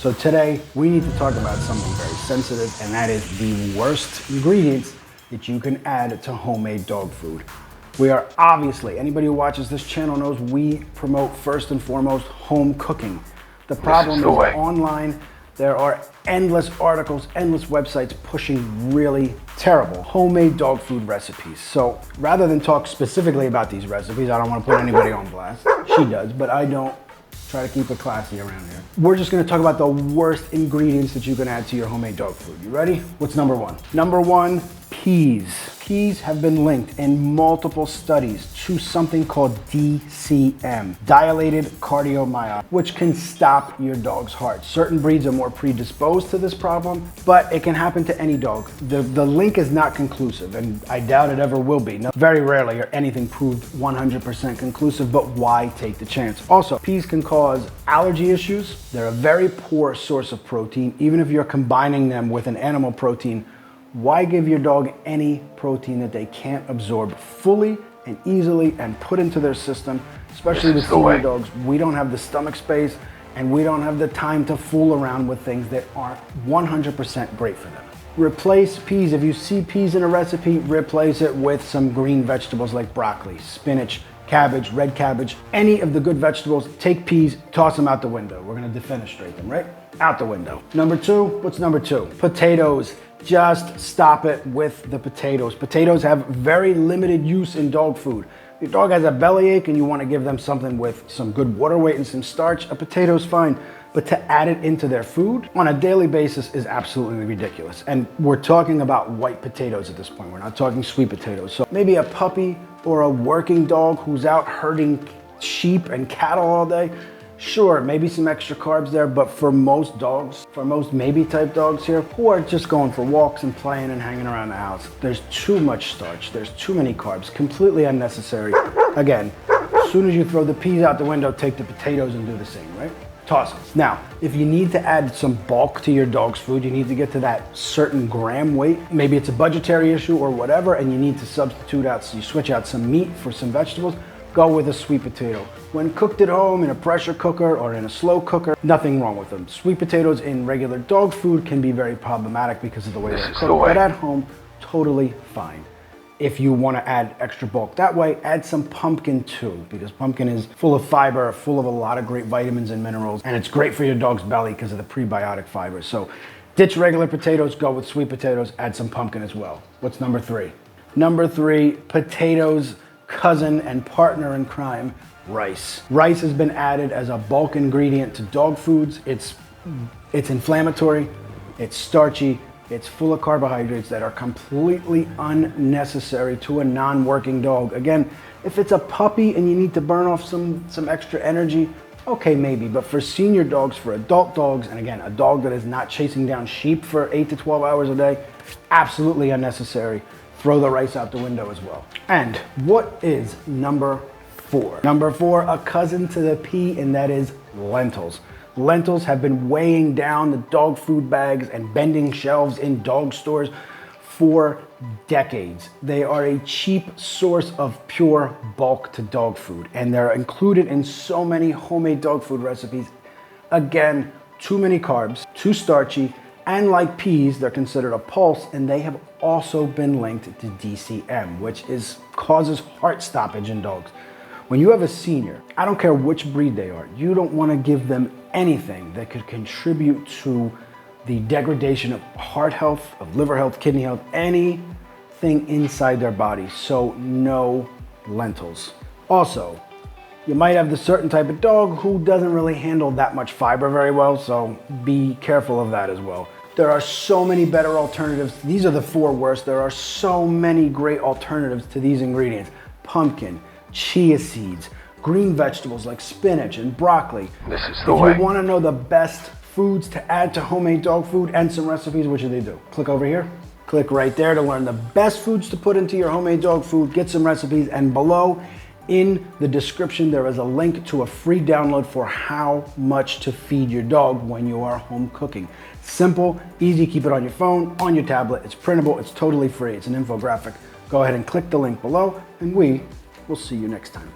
So today we need to talk about something very sensitive, and that is the worst ingredients that you can add to homemade dog food. We are obviously, anybody who watches this channel knows we promote first and foremost home cooking. The problem is online, there are endless articles, endless websites pushing really terrible homemade dog food recipes. So rather than talk specifically about these recipes, I don't want to put anybody on blast. She does, but I don't. Try to keep it classy around here. We're just gonna talk about the worst ingredients that you can add to your homemade dog food. You ready? What's number one? Number one, peas. Peas have been linked in multiple studies to something called DCM, dilated cardiomyopathy, which can stop your dog's heart. Certain breeds are more predisposed to this problem, but it can happen to any dog. The link is not conclusive, and I doubt it ever will be. Very rarely are anything proved 100% conclusive, but why take the chance? Also, peas can cause allergy issues. They're a very poor source of protein. Even if you're combining them with an animal protein, why give your dog any protein that they can't absorb fully and easily and put into their system? Especially with senior dogs, we don't have the stomach space and we don't have the time to fool around with things that aren't 100% great for them. Replace peas. If you see peas in a recipe, replace it with some green vegetables like broccoli, spinach, cabbage, red cabbage, any of the good vegetables. Take peas, toss them out the window. We're gonna defenestrate them, right? Out the window. Number two, what's number two? Potatoes. Just stop it with the potatoes. Potatoes have very limited use in dog food. If your dog has a bellyache and you want to give them something with some good water weight and some starch, a potato's fine. But to add it into their food on a daily basis is absolutely ridiculous. And we're talking about white potatoes at this point. We're not talking sweet potatoes. So maybe a puppy or a working dog who's out herding sheep and cattle all day, sure, maybe some extra carbs there, but for most dogs, for most maybe type dogs here, who are just going for walks and playing and hanging around the house, there's too much starch, there's too many carbs, completely unnecessary. Again, as soon as you throw the peas out the window, take the potatoes and do the same, right? Toss them. Now, if you need to add some bulk to your dog's food, you need to get to that certain gram weight, maybe it's a budgetary issue or whatever, and you need to substitute out, so you switch out some meat for some vegetables, go with a sweet potato. When cooked at home in a pressure cooker or in a slow cooker, nothing wrong with them. Sweet potatoes in regular dog food can be very problematic because of the way they're cooked, but at home, totally fine. If you want to add extra bulk that way, add some pumpkin too, because pumpkin is full of fiber, full of a lot of great vitamins and minerals, and it's great for your dog's belly because of the prebiotic fiber. So ditch regular potatoes, go with sweet potatoes, add some pumpkin as well. What's number three? Number three, potatoes' cousin and partner in crime, rice. Rice has been added as a bulk ingredient to dog foods. It's inflammatory, it's starchy, it's full of carbohydrates that are completely unnecessary to a non-working dog. Again, if it's a puppy and you need to burn off some extra energy, okay, maybe, but for senior dogs, for adult dogs, and again, a dog that is not chasing down sheep for 8 to 12 hours a day, absolutely unnecessary. Throw the rice out the window as well. And what is number four? Number four, a cousin to the pea, and that is lentils. Lentils have been weighing down the dog food bags and bending shelves in dog stores for decades. They are a cheap source of pure bulk to dog food, and they're included in so many homemade dog food recipes. Again, too many carbs, too starchy, and like peas, they're considered a pulse, and they have also been linked to DCM, which causes heart stoppage in dogs. When you have a senior, I don't care which breed they are, you don't want to give them anything that could contribute to the degradation of heart health, of liver health, kidney health, anything inside their body. So no lentils. Also, you might have the certain type of dog who doesn't really handle that much fiber very well, so be careful of that as well. There are so many better alternatives. These are the four worst. There are so many great alternatives to these ingredients. Pumpkin, chia seeds, green vegetables like spinach and broccoli. If you want to know the best foods to add to homemade dog food and some recipes, what should they do? Click over here. Click right there to learn the best foods to put into your homemade dog food, get some recipes, and below in the description there is a link to a free download for how much to feed your dog when you are home cooking. Simple, easy, keep it on your phone, on your tablet, it's printable, it's totally free, it's an infographic. Go ahead and click the link below, and we will see you next time.